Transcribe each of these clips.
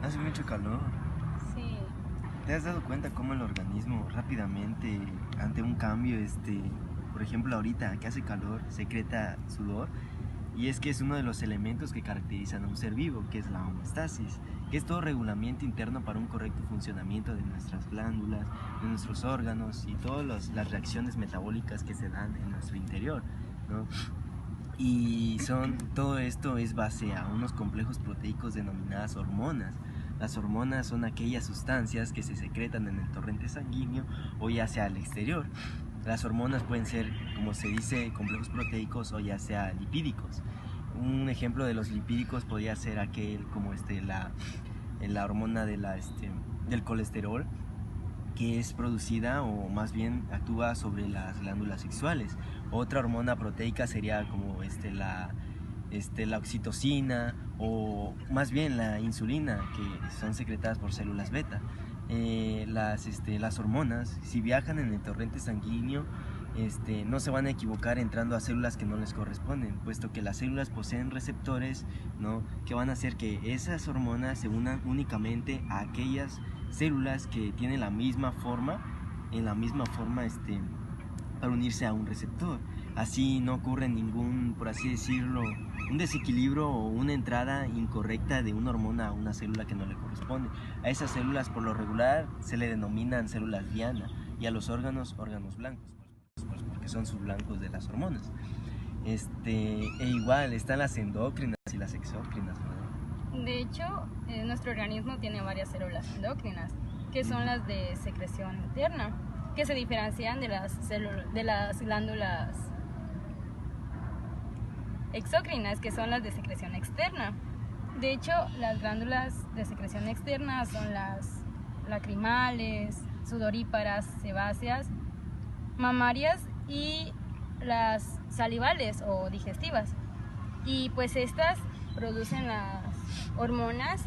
Hace mucho calor. Sí. ¿Te has dado cuenta cómo el organismo rápidamente, ante un cambio, por ejemplo ahorita que hace calor, secreta sudor? Y es que es uno de los elementos que caracterizan a un ser vivo, que es la homeostasis, que es todo regulamiento interno para un correcto funcionamiento de nuestras glándulas, de nuestros órganos y todas las reacciones metabólicas que se dan en nuestro interior, ¿no? Y todo esto es base a unos complejos proteicos denominadas hormonas. Las hormonas son aquellas sustancias que se secretan en el torrente sanguíneo o ya sea al exterior. Las hormonas pueden ser, como se dice, complejos proteicos o ya sea lipídicos. Un ejemplo de los lipídicos podría ser aquel como la hormona del colesterol, que es producida o más bien actúa sobre las glándulas sexuales. Otra hormona proteica sería como la oxitocina o más bien la insulina, que son secretadas por células beta. Las hormonas, si viajan en el torrente sanguíneo, no se van a equivocar entrando a células que no les corresponden, puesto que las células poseen receptores, ¿no?, que van a hacer que esas hormonas se unan únicamente a aquellas células que tienen la misma forma, para unirse a un receptor. Así no ocurre ningún, por así decirlo, un desequilibrio o una entrada incorrecta de una hormona a una célula que no le corresponde. A esas células por lo regular se le denominan células diana, y a los órganos blancos, pues porque son subblancos de las hormonas. Igual están las endócrinas y las exócrinas, ¿no? De hecho, nuestro organismo tiene varias células endócrinas, que son las de secreción interna, que se diferencian de las glándulas exócrinas, que son las de secreción externa. De hecho, las glándulas de secreción externa son las lacrimales, sudoríparas, sebáceas, mamarias y las salivales o digestivas. Y pues estas producen las hormonas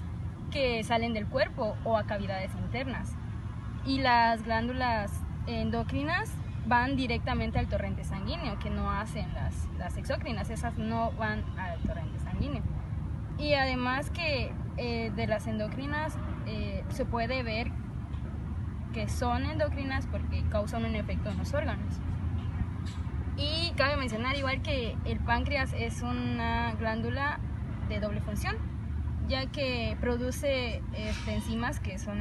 que salen del cuerpo o a cavidades internas. Y las glándulas endocrinas van directamente al torrente sanguíneo, que no hacen las exócrinas, esas no van al torrente sanguíneo. Y además que de las endocrinas se puede ver que son endocrinas porque causan un efecto en los órganos. Y cabe mencionar igual que el páncreas es una glándula de doble función, ya que produce enzimas que son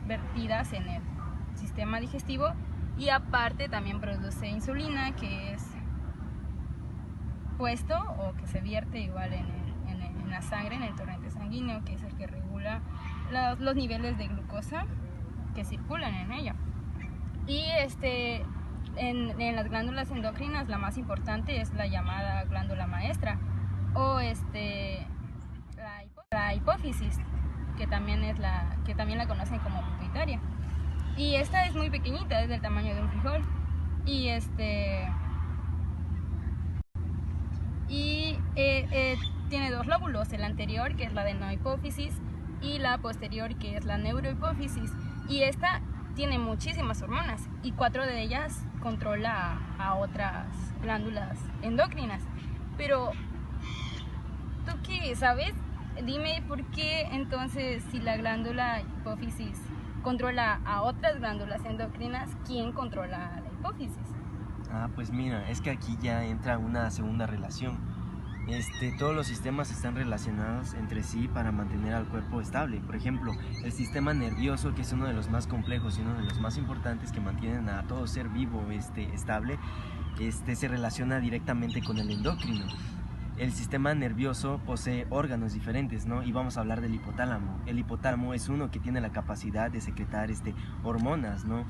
vertidas en el sistema digestivo, y aparte también produce insulina, que es puesto o que se vierte igual en la sangre, en el torrente sanguíneo, que es el que regula los niveles de glucosa que circulan en ella. Y en las glándulas endocrinas la más importante es la llamada glándula maestra o la hipófisis, que también la conocen como pituitaria. Y esta es muy pequeñita, es del tamaño de un frijol. Tiene dos lóbulos, el anterior, que es la adenohipófisis, y la posterior, que es la neurohipófisis. Y esta tiene muchísimas hormonas y 4 de ellas controla a otras glándulas endocrinas. Pero, ¿tú qué sabes? Dime por qué entonces, si la glándula hipófisis controla a otras glándulas endocrinas, ¿quién controla la hipófisis? Pues mira, es que aquí ya entra una segunda relación. Todos los sistemas están relacionados entre sí para mantener al cuerpo estable. Por ejemplo, el sistema nervioso, que es uno de los más complejos y uno de los más importantes que mantienen a todo ser vivo estable, se relaciona directamente con el endocrino. El sistema nervioso posee órganos diferentes, ¿no? Y vamos a hablar del hipotálamo. El hipotálamo es uno que tiene la capacidad de secretar hormonas, ¿no?,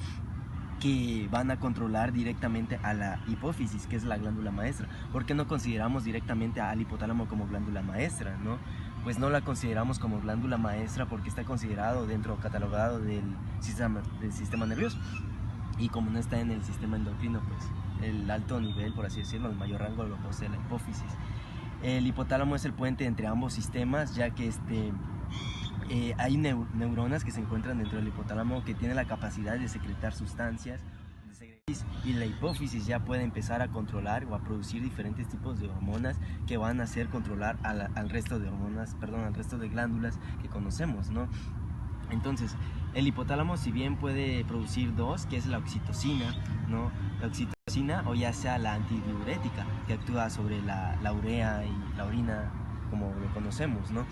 que van a controlar directamente a la hipófisis, que es la glándula maestra. ¿Por qué no consideramos directamente al hipotálamo como glándula maestra, no? Pues no la consideramos como glándula maestra porque está catalogado del sistema nervioso. Y como no está en el sistema endocrino, pues el alto nivel, por así decirlo, el mayor rango lo posee la hipófisis. El hipotálamo es el puente entre ambos sistemas, ya que hay neuronas que se encuentran dentro del hipotálamo que tienen la capacidad de secretar sustancias. tiroides, y la hipófisis ya puede empezar a controlar o a producir diferentes tipos de hormonas que van a hacer controlar al resto de hormonas, al resto de glándulas que conocemos, ¿no? Entonces, el hipotálamo, si bien puede producir dos, que es la oxitocina, ¿no? La oxitocina, o ya sea la antidiurética, que actúa sobre la urea y la orina, como lo conocemos, ¿no?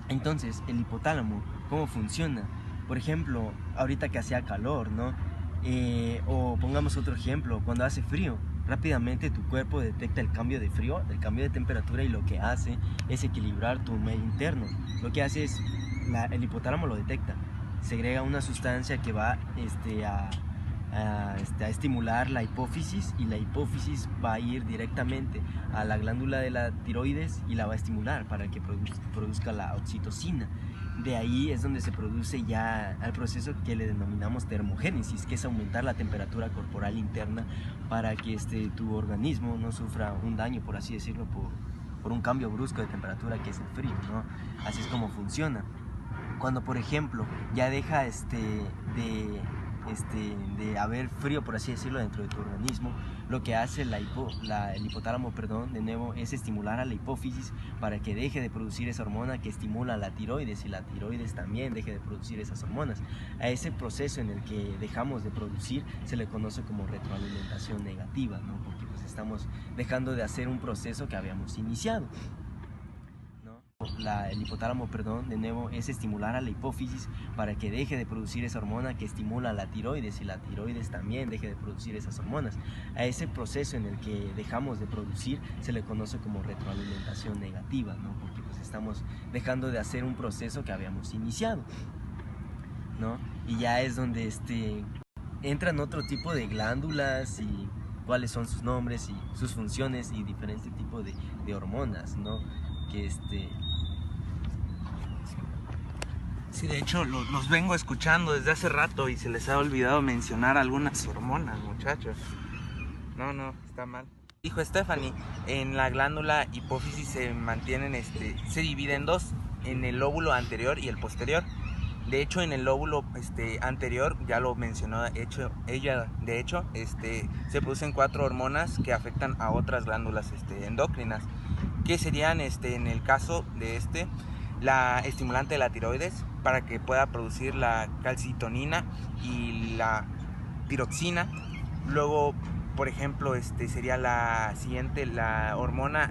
Entonces, el hipotálamo, ¿cómo funciona? Por ejemplo, ahorita que hacía calor, ¿no? O pongamos otro ejemplo, cuando hace frío, rápidamente tu cuerpo detecta el cambio de frío, el cambio de temperatura, y lo que hace es equilibrar tu medio interno. Lo que hace es, el hipotálamo lo detecta, segrega una sustancia que va a estimular la hipófisis, y la hipófisis va a ir directamente a la glándula de la tiroides y la va a estimular para que produzca la oxitocina. De ahí es donde se produce ya el proceso que le denominamos termogénesis, que es aumentar la temperatura corporal interna para que tu organismo no sufra un daño, por así decirlo, por un cambio brusco de temperatura, que es el frío, ¿no? Así es como funciona. Cuando, por ejemplo, ya deja de haber frío, por así decirlo, dentro de tu organismo, lo que hace el hipotálamo, de nuevo, es estimular a la hipófisis para que deje de producir esa hormona que estimula la tiroides, y la tiroides también deje de producir esas hormonas. A ese proceso en el que dejamos de producir se le conoce como retroalimentación negativa, ¿no? Porque pues estamos dejando de hacer un proceso que habíamos iniciado, ¿no? El hipotálamo, de nuevo, es estimular a la hipófisis para que deje de producir esa hormona que estimula la tiroides, y la tiroides también deje de producir esas hormonas. A ese proceso en el que dejamos de producir se le conoce como retroalimentación negativa, ¿no? Porque pues estamos dejando de hacer un proceso que habíamos iniciado, ¿no? Y ya es donde entran otro tipo de glándulas y cuáles son sus nombres y sus funciones y diferentes tipos de hormonas, ¿no? Que Sí, de hecho los vengo escuchando desde hace rato y se les ha olvidado mencionar algunas hormonas, muchachos. No, está mal. Dijo Stephanie, en la glándula hipófisis se mantienen, se divide en dos, en el lóbulo anterior y el posterior. De hecho, en el lóbulo anterior, ya lo mencionó ella, de hecho, se producen 4 hormonas que afectan a otras glándulas endocrinas, que serían, en el caso de la estimulante de la tiroides, para que pueda producir la calcitonina y la tiroxina. Luego, por ejemplo, sería la siguiente, la hormona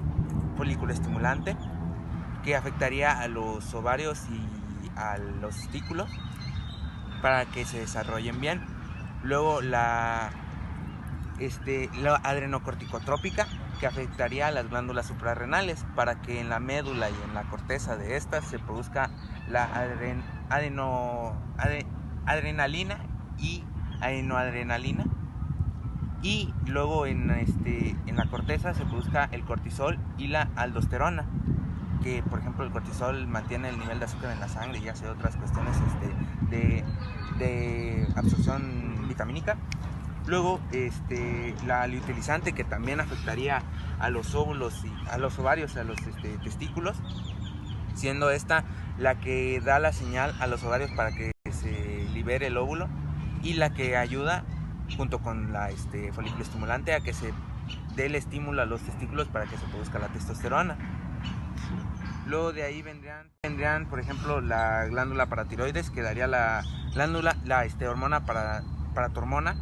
folículo estimulante, que afectaría a los ovarios y a los testículos para que se desarrollen bien. Luego la adrenocorticotrópica, que afectaría a las glándulas suprarrenales para que en la médula y en la corteza de estas se produzca la adrenalina y adenoadrenalina, y luego en la corteza se produzca el cortisol y la aldosterona, que por ejemplo el cortisol mantiene el nivel de azúcar en la sangre y hace otras cuestiones de absorción vitamínica. Luego la luteinizante, que también afectaría a los óvulos y a los ovarios, a los testículos, siendo esta la que da la señal a los ovarios para que se libere el óvulo, y la que ayuda junto con la folículo estimulante a que se dé el estímulo a los testículos para que se produzca la testosterona. Luego de ahí vendrían, por ejemplo, la glándula paratiroides, que daría la hormona paratormona,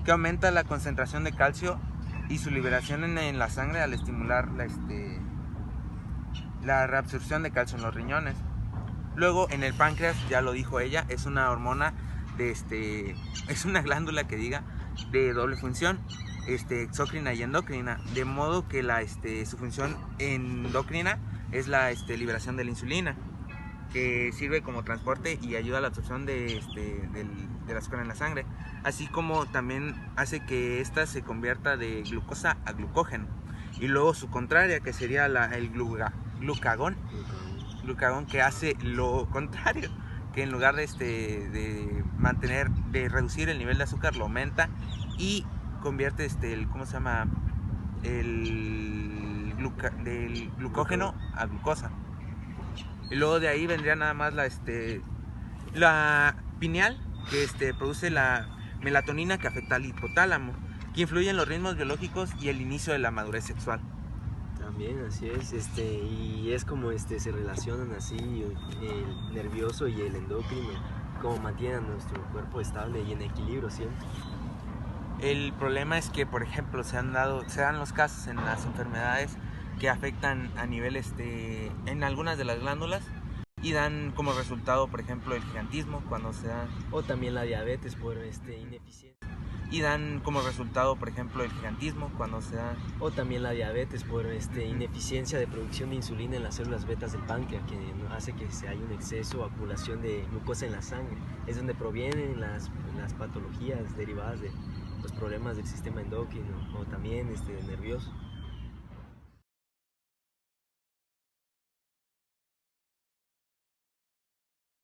que aumenta la concentración de calcio y su liberación en la sangre al estimular la reabsorción de calcio en los riñones. Luego en el páncreas, ya lo dijo ella, es una hormona es una glándula de doble función, exócrina y endocrina, de modo que su función endocrina es la liberación de la insulina, que sirve como transporte y ayuda a la absorción del azúcar en la sangre, así como también hace que ésta se convierta de glucosa a glucógeno. Y luego su contraria, que sería el glucagón, que hace lo contrario, que en lugar de reducir el nivel de azúcar, lo aumenta y convierte del glucógeno a glucosa. Y luego de ahí vendría nada más la pineal, que produce la melatonina que afecta al hipotálamo, que influye en los ritmos biológicos y el inicio de la madurez sexual. También, así es, y es como se relacionan así el nervioso y el endocrino, como mantienen a nuestro cuerpo estable y en equilibrio siempre. El problema es que, por ejemplo, se dan los casos en las enfermedades que afectan a nivel en algunas de las glándulas y dan como resultado, por ejemplo, el gigantismo cuando se da, O también la diabetes por ineficiencia. y dan como resultado, por ejemplo, el gigantismo cuando se da, O también la diabetes por ineficiencia de producción de insulina en las células betas del páncreas, que hace que se haya un exceso o acumulación de glucosa en la sangre. Es donde provienen las patologías derivadas de los problemas del sistema endocrino o también nervioso.